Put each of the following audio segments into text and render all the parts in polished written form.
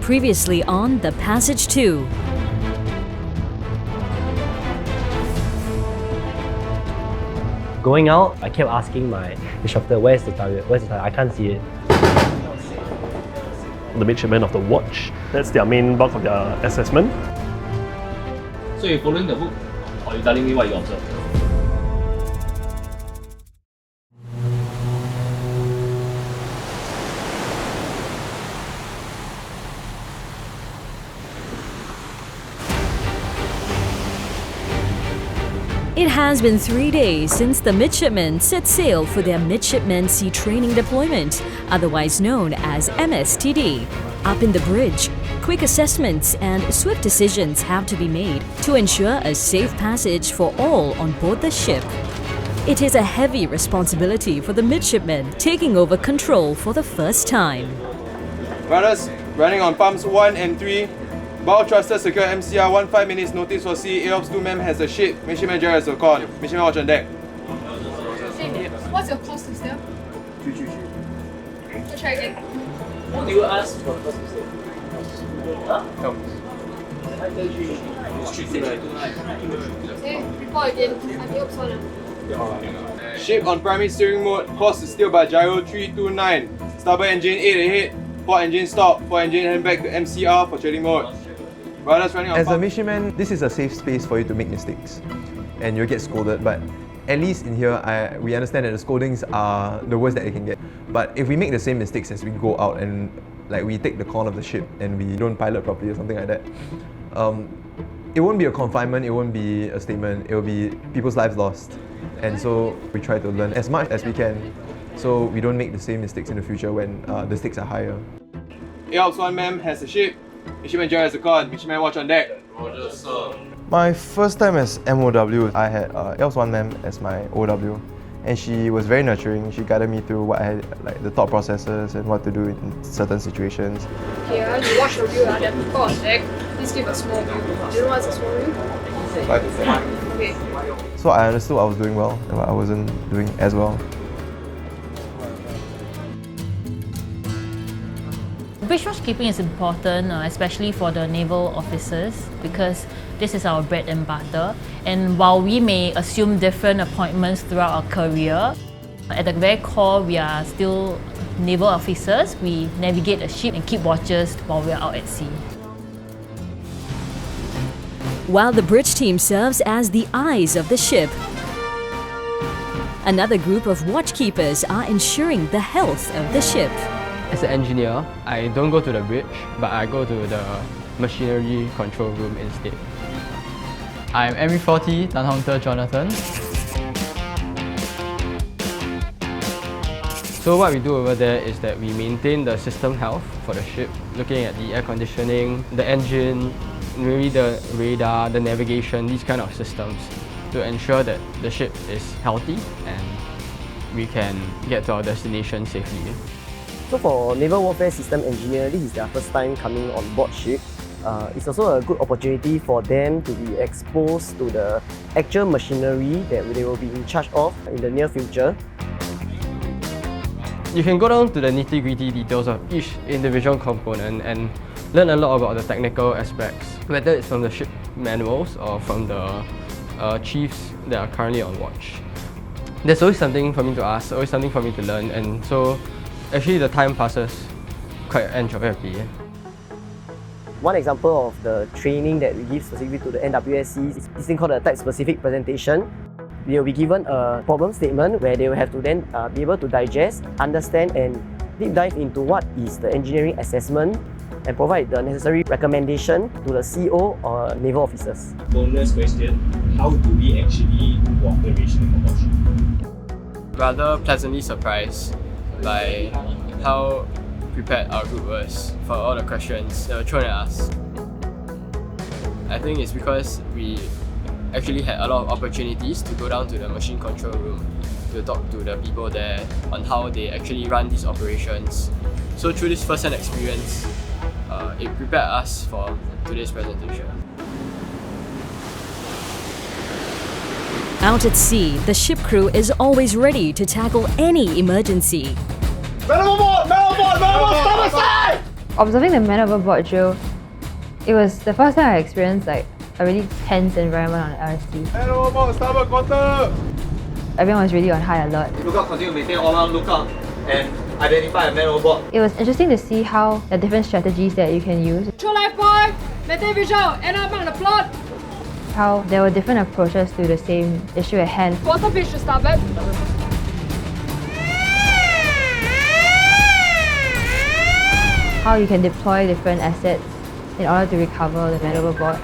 Previously on The Passage 2. Going out, I kept asking my instructor, where's the target? Where's the target? I can't see it. The midshipmen of the watch, that's their main bulk of their assessment. So you're following the book, or you're telling me what you observed? It has been 3 days since the midshipmen set sail for their Midshipmen Sea Training Deployment, otherwise known as MSTD. Up in the bridge, quick assessments and swift decisions have to be made to ensure a safe passage for all on board the ship. It is a heavy responsibility for the midshipmen taking over control for the first time. Rudders, running on pumps 1 and 3. Bow thruster secure MCR, 15 minutes notice for sea. AOPS 2 mem has a ship. Midshipman Jerry has a call. Midshipman watch on deck. What's your course to steer? 333. Let's try again. What do you ask for the first mistake? Okay, report again. I'm AOPS 1. Ship on primary steering mode. Course is steered by gyro 329. Starboard engine 8 ahead. Port engine stop. Port engine hand back to MCR for trading mode. Rudders running on As a pump. midshipman, this is a safe space for you to make mistakes, and you'll get scolded. But at least in here, we understand that the scoldings are the worst that it can get. But if we make the same mistakes as we go out and like we take the corner of the ship and we don't pilot properly or something like that, it won't be a confinement. It won't be a statement. It will be people's lives lost. And so we try to learn as much as we can, so we don't make the same mistakes in the future when the stakes are higher. AOPS 1 mem has a ship. Midshipman Jerry has a call. Midshipman watch on deck. Roger, sir. My first time as MOW, I had AOPS 1 mem as my OW, and she was very nurturing. She guided me through what I had, like the thought processes and what to do in certain situations. Okay, you watch the view, there are people on deck. Please give a small view. Do you know what's a small view? 5 to 7. Okay. So I understood what I was doing well and what I wasn't doing as well. Bridge watchkeeping is important, especially for the naval officers, because this is our bread and butter. And while we may assume different appointments throughout our career, at the very core, we are still naval officers. We navigate a ship and keep watches while we are out at sea. While the bridge team serves as the eyes of the ship, another group of watchkeepers are ensuring the health of the ship. As an engineer, I don't go to the bridge, but I go to the machinery control room instead. I'm ME40 Tanhongter Jonathan. So what we do over there is that we maintain the system health for the ship, looking at the air conditioning, the engine, maybe the radar, the navigation, these kind of systems, to ensure that the ship is healthy and we can get to our destination safely. So for Naval Warfare System Engineer, this is their first time coming on board ship. It's also a good opportunity for them to be exposed to the actual machinery that they will be in charge of in the near future. You can go down to the nitty-gritty details of each individual component and learn a lot about the technical aspects, whether it's from the ship manuals or from the chiefs that are currently on watch. There's always something for me to ask, always something for me to learn, and so actually the time passes quite enjoyably. One example of the training that we give specifically to the NWSC is this thing called a type-specific presentation. They will be given a problem statement where they will have to then be able to digest, understand and deep dive into what is the engineering assessment and provide the necessary recommendation to the CO or naval officers. Bonus question, how do we actually do operation of a ship? Rather pleasantly surprised by how prepared our group was for all the questions that were thrown at us. I think it's because we actually had a lot of opportunities to go down to the machine control room to talk to the people there on how they actually run these operations. So through this first-hand experience, it prepared us for today's presentation. Out at sea, the ship crew is always ready to tackle any emergency. Man overboard! Man overboard! Man overboard! Stop aside! Observing the man overboard drill, it was the first time I experienced like a really tense environment on RST. Man overboard, starboard quarter! Everyone was really on high alert. Lookout, continue to maintain all around lookout and identify a man overboard. It was interesting to see how the different strategies that you can use. True life boy! Maintain visual! End up on the plot! How there were different approaches to the same issue at hand. Quarter pitch to starboard. How you can deploy different assets in order to recover the man overboard.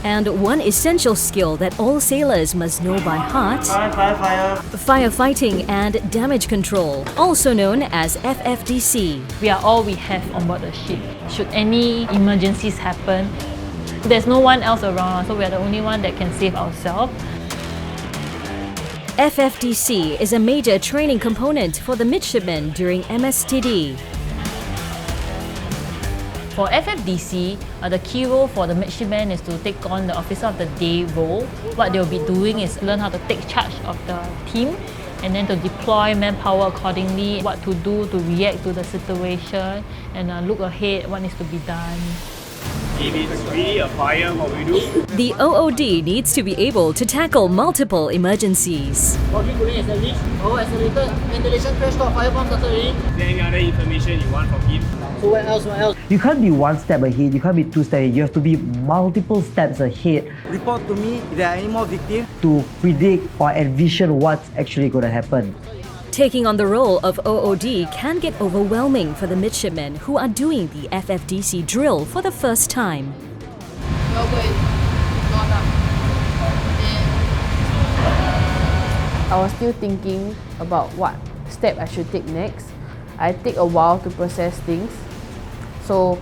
And one essential skill that all sailors must know by heart: firefighting and damage control, also known as FFDC. We are all we have on board the ship. Should any emergencies happen, there's no one else around, so we are the only one that can save ourselves. FFDC is a major training component for the midshipmen during MSTD. For FFDC, the key role for the midshipman is to take on the officer of the day role. What they'll be doing is learn how to take charge of the team and then to deploy manpower accordingly, what to do to react to the situation and look ahead what needs to be done. If it's really a fire, what we do? The OOD needs to be able to tackle multiple emergencies. Body cooling established, power accelerated, ventilation crash stop, fire bomb started ready. Is there any other information you want from him? So what else? You can't be one step ahead, you can't be two steps ahead, you have to be multiple steps ahead Report to me if there are any more victims. to predict or envision what's actually going to happen. Taking on the role of OOD can get overwhelming for the midshipmen who are doing the FFDC drill for the first time. I was still thinking about what step I should take next. I take a while to process things. So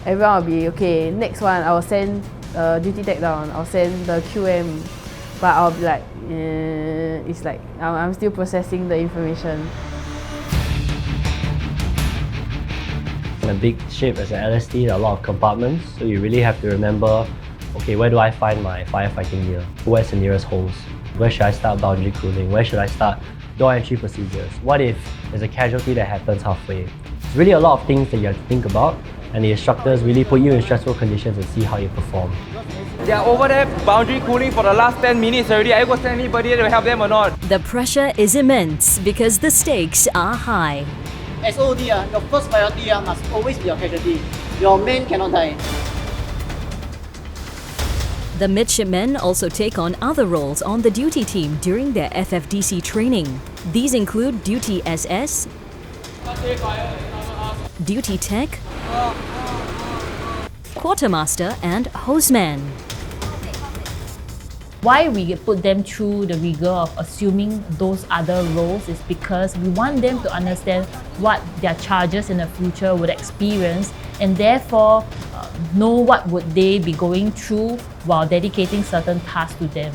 everyone will be, okay, next one I will send duty tech down, I'll send the QM. But I'll be like, it's like I'm still processing the information. In a big ship as an LST, there are a lot of compartments, so you really have to remember, okay, where do I find my firefighting gear? Where's the nearest hose? Where should I start boundary cooling? Where should I start door entry procedures? What if there's a casualty that happens halfway? It's really a lot of things that you have to think about, and the instructors really put you in stressful conditions and see how you perform. They are over there boundary cooling for the last 10 minutes already. Are you going to send anybody to help them or not? The pressure is immense because the stakes are high. SOD, your first priority must always be your casualty. Your men cannot die. The midshipmen also take on other roles on the duty team during their FFDC training. These include duty SS, duty tech, quartermaster and hostman. Why we put them through the rigor of assuming those other roles is because we want them to understand what their charges in the future would experience and therefore know what would they be going through while dedicating certain tasks to them.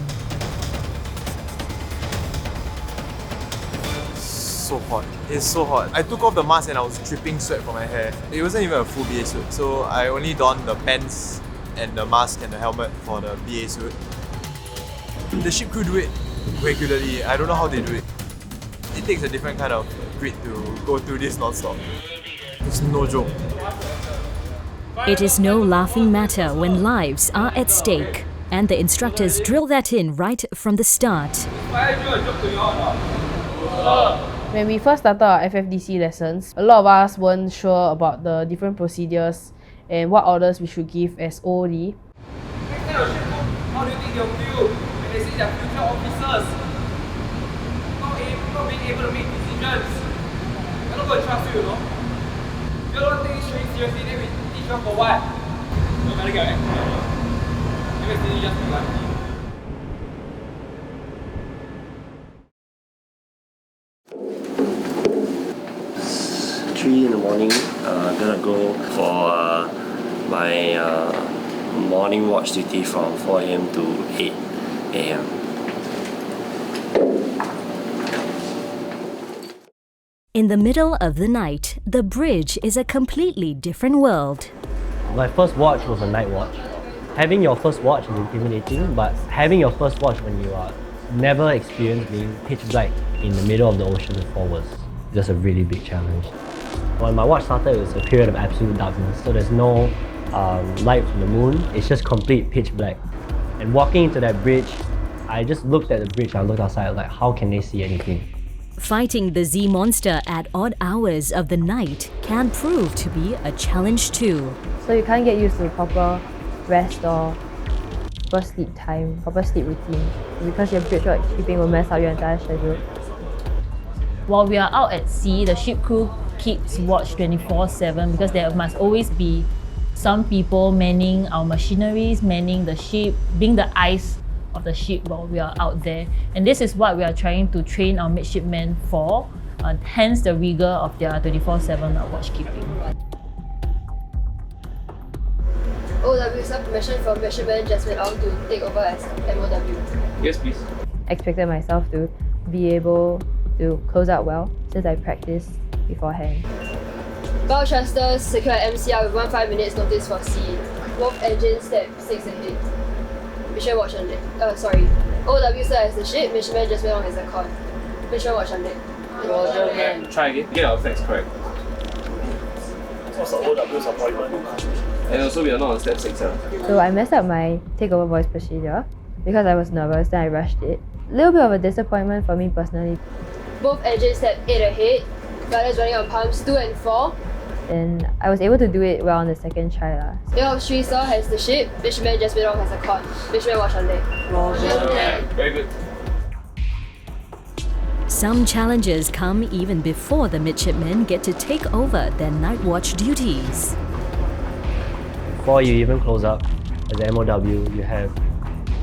So hot. It's so hot. I took off the mask and I was dripping sweat from my hair. It wasn't even a full BA suit, so I only donned the pants and the mask and the helmet for the BA suit. The ship crew do it regularly. I don't know how they do it. It takes a different kind of grit to go through this non-stop. It's no joke. It is no laughing matter when lives are at stake, and the instructors drill that in right from the start. When we first started our FFDC lessons, a lot of us weren't sure about the different procedures and what orders we should give as OOD. How do you think they'll feel when they see their future officers not being able to make decisions? They're not going to trust you, you know? You don't take it straight seriously, then we teach you for what? No matter get accident. Maybe it's just be lucky. 3 in the morning, gonna go for my morning watch duty from 4 AM to 8 AM. In the middle of the night, the bridge is a completely different world. My first watch was a night watch. Having your first watch is intimidating, but having your first watch when you are never experienced being pitch black in the middle of the ocean with 4 hours, just a really big challenge. When my watch started, it was a period of absolute darkness, so there's no light from the moon. It's just complete pitch black. And walking into that bridge, I just looked at the bridge, I looked outside, like, how can they see anything? Fighting the Z monster at odd hours of the night can prove to be a challenge too. So you can't get used to proper rest or proper sleep time, proper sleep routine, because your bridge watch keeping will mess up your entire schedule. While we are out at sea, the ship crew keeps watch 24/7 because there must always be some people manning our machineries, manning the ship, being the eyes of the ship while we are out there. And this is what we are trying to train our midshipmen for, hence the rigor of their 24/7 watchkeeping. OW sir, permission from Midshipman Jasmine Ong to take over as MOW. Yes, please. Expected myself to be able to close out well since I practiced beforehand. Bow thrusters secure MCR with 1 5 minutes notice for C. Both engines step 6 and 8. Mission watch on deck. OW sir has the ship, Midshipman Jasmine Ong has the con. Mission watch on deck. Roger, man. Try again. Get our facts correct. What's the OW's appointment? And also, we are not on step 6. So I messed up my takeover voice procedure because I was nervous, then I rushed it. A little bit of a disappointment for me personally. Both engines step 8 ahead. Guiders running on pumps 2 and 4. And I was able to do it well on the second try. AO3 sir has the ship, Midshipman Jasmine Ong has the con. Midshipman watch on deck. Very good. Some challenges come even before the midshipmen get to take over their night watch duties. Before you even close up as an MOW, you have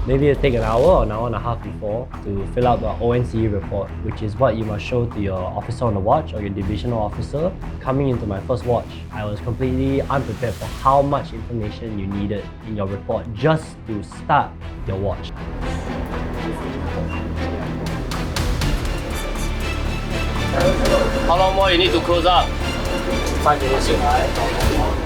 maybe take an hour or an hour and a half before to fill out the ONCE report, which is what you must show to your officer on the watch or your divisional officer. Coming into my first watch, I was completely unprepared for how much information you needed in your report just to start your watch. How long more you need to close up? 5 minutes.